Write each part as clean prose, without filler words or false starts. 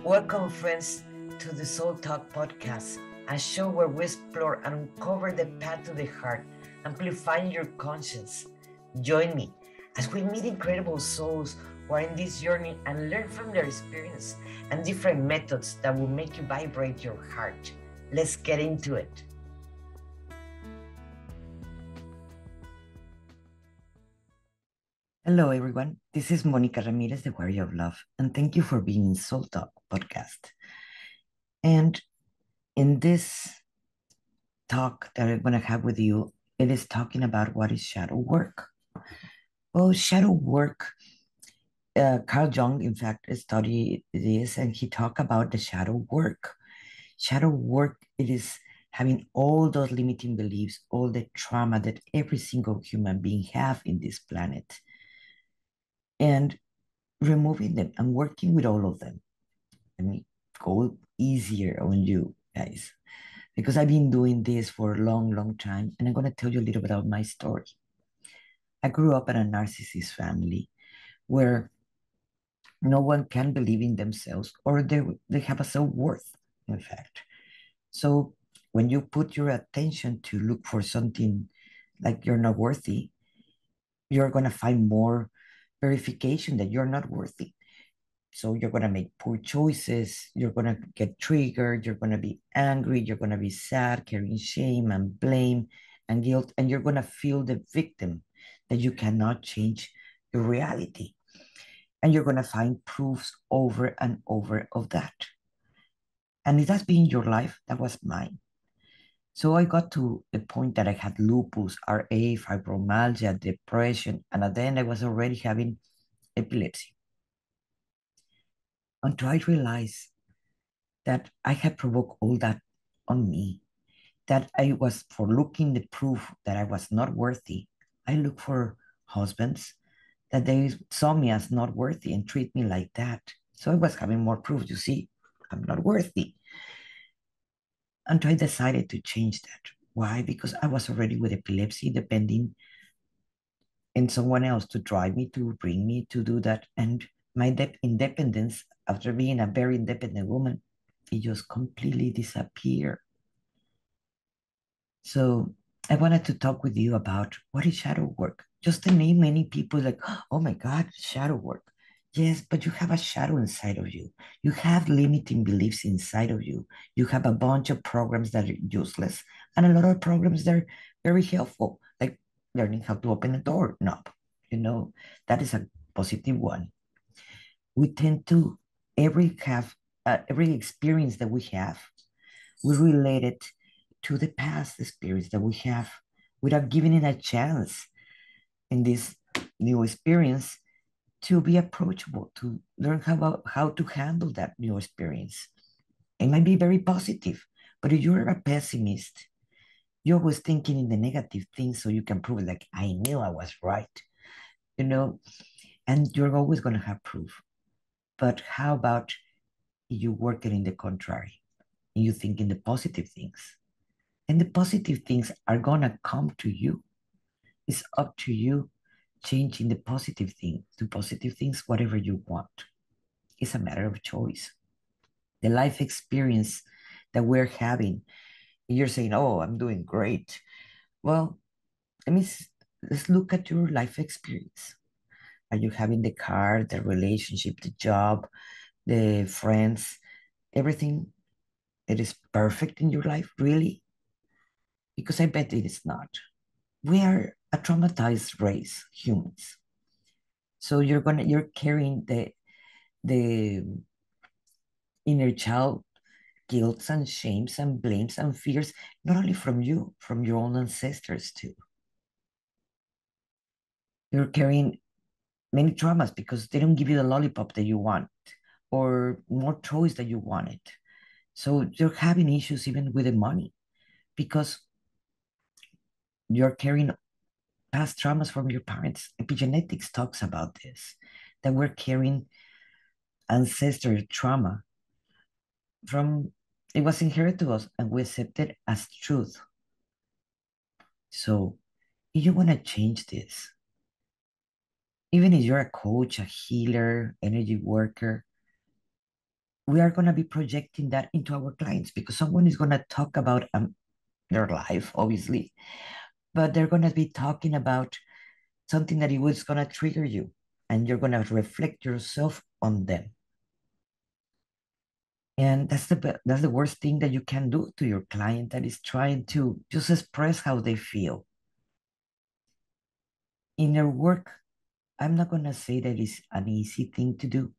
Welcome, friends, to the Soul Talk podcast, a show where we explore and uncover the path to the heart, amplifying your conscience. Join me as we meet incredible souls who are in this journey and learn from their experience and different methods that will make you vibrate your heart. Let's get into it. Hello, everyone. This is Monica Ramirez, the Warrior of Love, and thank you for being in Soul Talk podcast. And in this talk that I'm going to have with you, it is talking about what is shadow work. Well, shadow work, Carl Jung, in fact, studied this and he talked about the shadow work. Shadow work, it is having all those limiting beliefs, all the trauma that every single human being have in this planet, and removing them and working with all of them. Let me go easier on you guys because I've been doing this for a long, long time, and I'm going to tell you a little bit about my story. I grew up in a narcissist family where no one can believe in themselves or they have a self-worth, in fact. So when you put your attention to look for something like you're not worthy, you're going to find more verification that you're not worthy. So you're going to make poor choices. You're going to get triggered. You're going to be angry. You're going to be sad, carrying shame and blame and guilt. And you're going to feel the victim that you cannot change your reality. And you're going to find proofs over and over of that. And if that's been your life, that was mine. So I got to the point that I had lupus, RA, fibromyalgia, depression, and at the end I was already having epilepsy. Until I realized that I had provoked all that on me, that I was for looking the proof that I was not worthy. I looked for husbands that they saw me as not worthy and treat me like that. So I was having more proof, you see, I'm not worthy. And I decided to change that. Why? Because I was already with epilepsy, depending on someone else to drive me, to bring me, to do that. And my independence, after being a very independent woman, it just completely disappeared. So I wanted to talk with you about what is shadow work. Just to name many people like, oh my God, shadow work. Yes, but you have a shadow inside of you. You have limiting beliefs inside of you. You have a bunch of programs that are useless and a lot of programs that are very helpful, like learning how to open a door knob. You know, that is a positive one. We tend to every experience that we have, we relate it to the past experience that we have without giving it a chance in this new experience to be approachable, to learn how to handle that new experience. It might be very positive, but if you're a pessimist, you're always thinking in the negative things so you can prove it like, I knew I was right, you know, and you're always going to have proof. But how about you work it in the contrary and you think in the positive things? And the positive things are going to come to you. It's up to you changing the positive thing to positive things, whatever you want. It's a matter of choice. The life experience that we're having, you're saying, oh, I'm doing great. Well, let me, let's look at your life experience. Are you having the car, the relationship, the job, the friends, everything that is perfect in your life? Really? Because I bet it is not. We are a traumatized race, humans. So you're carrying the inner child guilts and shames and blames and fears, not only from you, from your own ancestors too. You're carrying many traumas because they don't give you the lollipop that you want or more toys that you wanted. So you're having issues even with the money because you're carrying past traumas from your parents. Epigenetics talks about this, that we're carrying ancestral trauma from it was inherited to us and we accept it as truth. So if you want to change this, even if you're a coach, a healer, energy worker, we are going to be projecting that into our clients because someone is going to talk about their life, obviously, but they're going to be talking about something that it was going to trigger you, and you're going to reflect yourself on them. And that's the worst thing that you can do to your client that is trying to just express how they feel. In your work, I'm not going to say that it's an easy thing to do.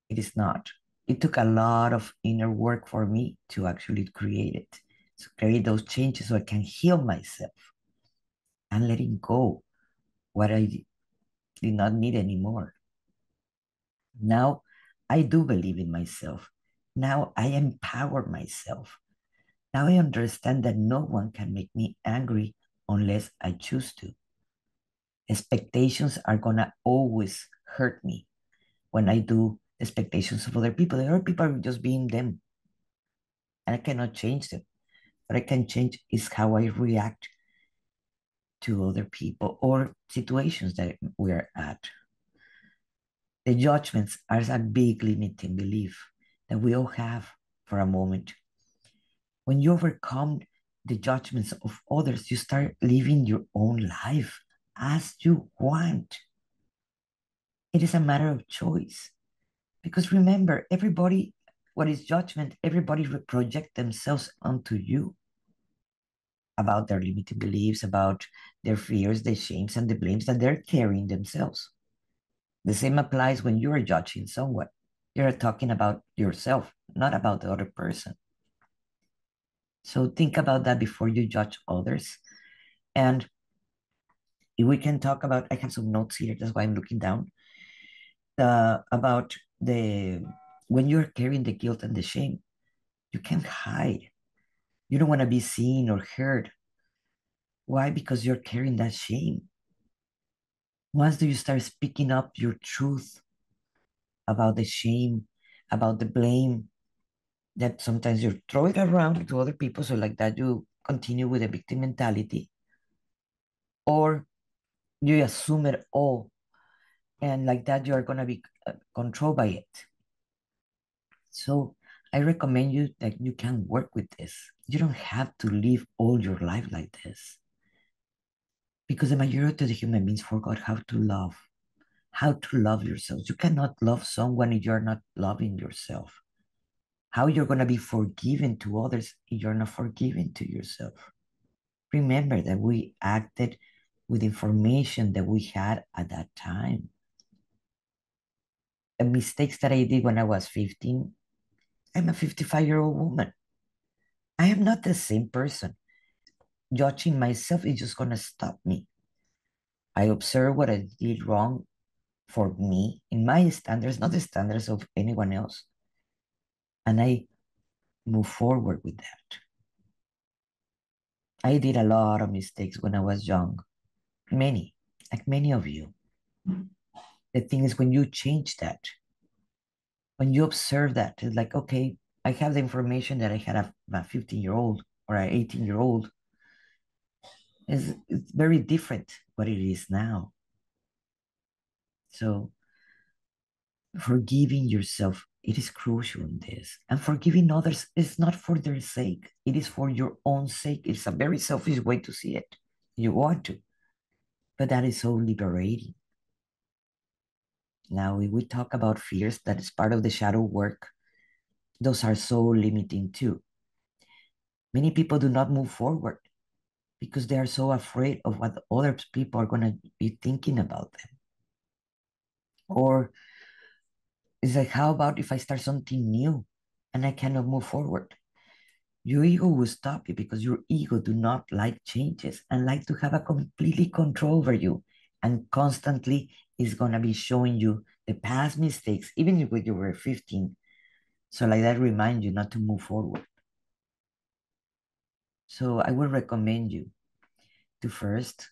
It is not. It took a lot of inner work for me to actually create it, to create those changes so I can heal myself and letting go what I did not need anymore. Now I do believe in myself. Now I empower myself. Now I understand that no one can make me angry unless I choose to. Expectations are gonna always hurt me when I do expectations of other people. The other people are just being them, and I cannot change them. What I can change is how I react to other people or situations that we're at. The judgments are a big limiting belief that we all have for a moment. When you overcome the judgments of others, you start living your own life as you want. It is a matter of choice. Because remember, everybody, what is judgment, everybody project themselves onto you about their limiting beliefs, about their fears, the shames, and the blames that they're carrying themselves. The same applies when you're judging someone. You're talking about yourself, not about the other person. So think about that before you judge others. And if we can talk about, I have some notes here, that's why I'm looking down, about the when you're carrying the guilt and the shame, you can't hide. You don't want to be seen or heard. Why? Because you're carrying that shame. Once do you start speaking up your truth about the shame, about the blame, that sometimes you throw it around to other people, so like that you continue with a victim mentality, or you assume it all, and like that you are going to be controlled by it. So I recommend you that you can work with this. You don't have to live all your life like this, because the majority of the human beings forgot how to love yourself. You cannot love someone if you're not loving yourself. How you're going to be forgiven to others if you're not forgiving to yourself? Remember that we acted with information that we had at that time. The mistakes that I did when I was 15, I'm a 55-year-old woman. I am not the same person. Judging myself is just going to stop me. I observe what I did wrong for me in my standards, not the standards of anyone else. And I move forward with that. I did a lot of mistakes when I was young. Many, like many of you. The thing is, when you change that, when you observe that, it's like, okay, I have the information that I had a 15-year-old or an 18-year-old. It's very different what it is now. So forgiving yourself, it is crucial in this. And forgiving others is not for their sake. It is for your own sake. It's a very selfish way to see it. You want to, but that is so liberating. Now, if we talk about fears, that is part of the shadow work, those are so limiting too. Many people do not move forward because they are so afraid of what other people are going to be thinking about them. Or it's like, how about if I start something new and I cannot move forward? Your ego will stop you because your ego do not like changes and like to have a completely control over you, and constantly is going to be showing you the past mistakes, even if when you were 15. So like that remind you not to move forward. So I would recommend you to first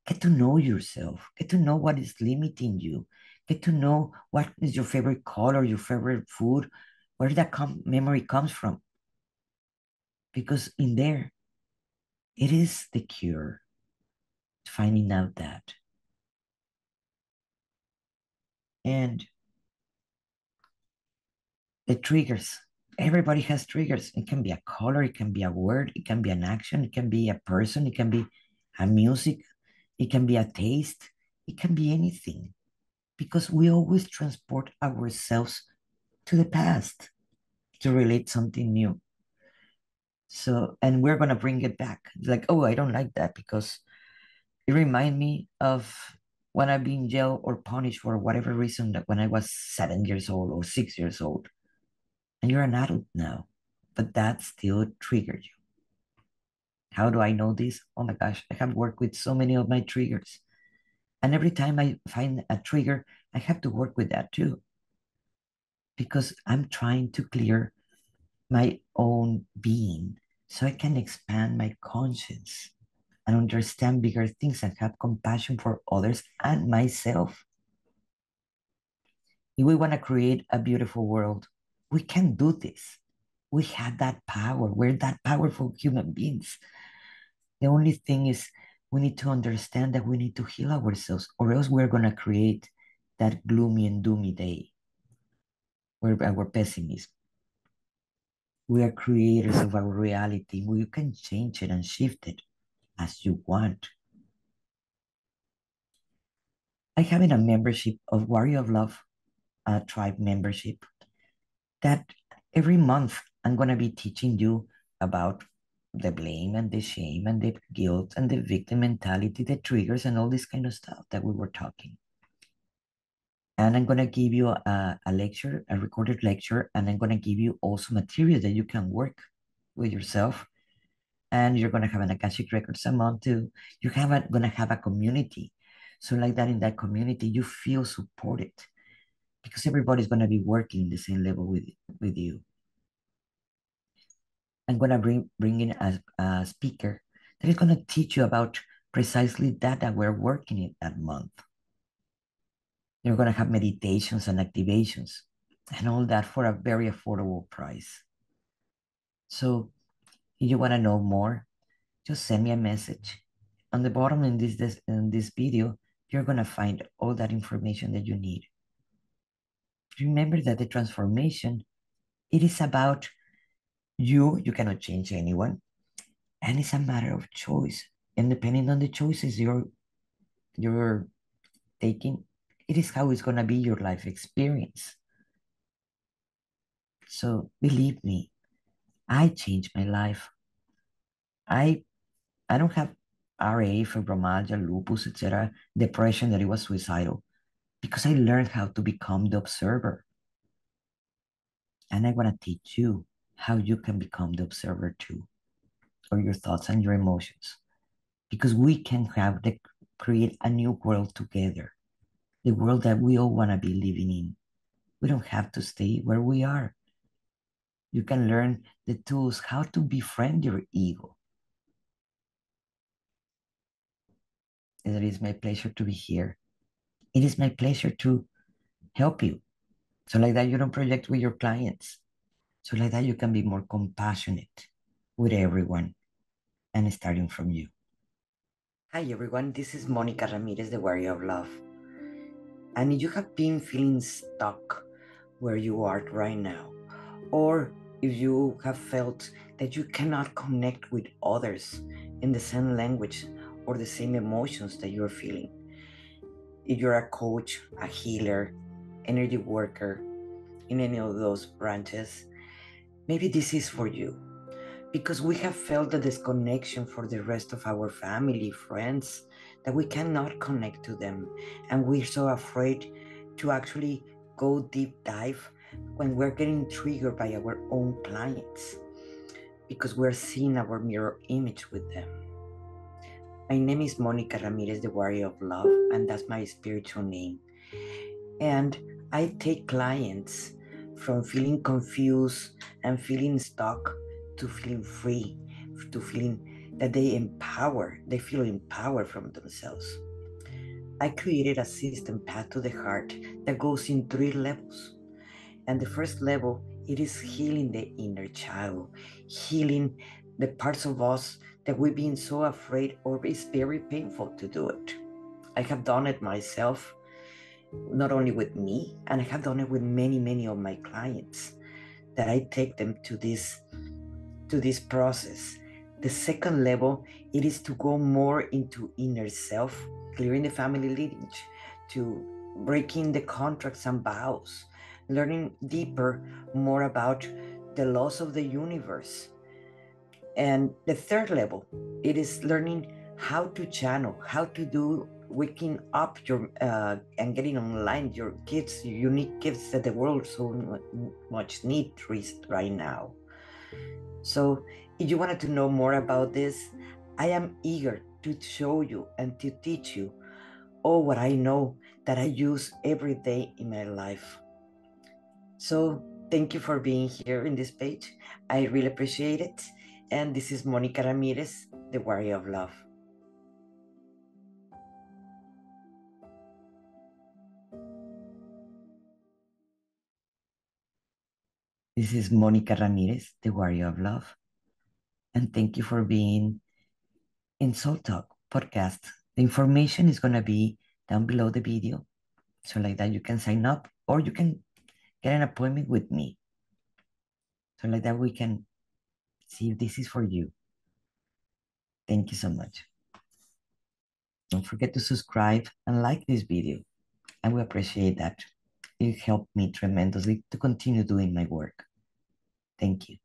get to know yourself, get to know what is limiting you, get to know what is your favorite color, your favorite food, where that memory comes from. Because in there, it is the cure to finding out that. And The triggers. Everybody has triggers. It can be a color, it can be a word, it can be an action, it can be a person, it can be a music, it can be a taste, it can be anything. Because we always transport ourselves to the past to relate something new. So, and we're gonna bring it back. Like, oh, I don't like that because it reminds me of when I've been jailed or punished for whatever reason that when I was 7 years old or 6 years old. And you're an adult now, but that still triggered you. How do I know this? Oh my gosh, I have worked with so many of my triggers. And every time I find a trigger, I have to work with that too, because I'm trying to clear my own being so I can expand my conscience and understand bigger things and have compassion for others and myself. If we want to create a beautiful world, we can do this. We have that power. We're that powerful human beings. The only thing is we need to understand that we need to heal ourselves, or else we're going to create that gloomy and doomy day where our pessimism. We are creators of our reality. You can change it and shift it as you want. I have in a membership of Warrior of Love, a tribe membership, that every month I'm going to be teaching you about the blame and the shame and the guilt and the victim mentality, the triggers, and all this kind of stuff that we were talking. And I'm going to give you a lecture, a recorded lecture, and I'm going to give you also material that you can work with yourself. And you're going to have an Akashic Records a month too. Going to have a community. So like that in that community, you feel supported because everybody's going to be working the same level with you. I'm going to bring in a speaker that is going to teach you about precisely that we're working in that month. You're going to have meditations and activations and all that for a very affordable price. So if you want to know more, just send me a message. On the bottom in this video, you're going to find all that information that you need. Remember that the transformation, it is about you. You cannot change anyone. And it's a matter of choice. And depending on the choices you're taking, it is how it's going to be your life experience. So believe me, I changed my life. I I don't have RA, fibromyalgia, lupus, etc., depression that it was suicidal because I learned how to become the observer. And I want to teach you how you can become the observer too, or your thoughts and your emotions, because we can create a new world together, the world that we all want to be living in. We don't have to stay where we are. You can learn the tools how to befriend your ego. And it is my pleasure to be here. It is my pleasure to help you. So like that, you don't project with your clients. So like that, you can be more compassionate with everyone and starting from you. Hi everyone, this is Monica Ramirez, the Warrior of Love. And if you have been feeling stuck where you are right now, or if you have felt that you cannot connect with others in the same language or the same emotions that you're feeling, if you're a coach, a healer, energy worker in any of those branches, maybe this is for you. Because we have felt the disconnection for the rest of our family, friends, that we cannot connect to them. And we're so afraid to actually go deep dive when we're getting triggered by our own clients because we're seeing our mirror image with them. My name is Monica Ramirez, the Warrior of Love, and that's my spiritual name. And I take clients from feeling confused and feeling stuck to feeling free, to feeling that they feel empowered from themselves. I created a system, Path to the Heart, that goes in 3 levels. And the first level, it is healing the inner child, healing the parts of us that we've been so afraid, or it's very painful to do it. I have done it myself, not only with me, and I have done it with many, many of my clients. that I take them to this process. The second level, it is to go more into inner self, clearing the family lineage, to breaking the contracts and vows, learning deeper more about the laws of the universe. And the third level, it is learning how to channel, how to do waking up your and getting online your gifts, unique gifts that the world so much needs right now. So if you wanted to know more about this, I am eager to show you and to teach you all what I know that I use every day in my life. So thank you for being here in this page. I really appreciate it. And this is Monica Ramirez, the Warrior of Love. This is Monica Ramirez, the Warrior of Love. And thank you for being in Soul Talk podcast. The information is going to be down below the video. So like that, you can sign up or you can get an appointment with me. So like that, we can see if this is for you. Thank you so much. Don't forget to subscribe and like this video. I will appreciate that. It helped me tremendously to continue doing my work. Thank you.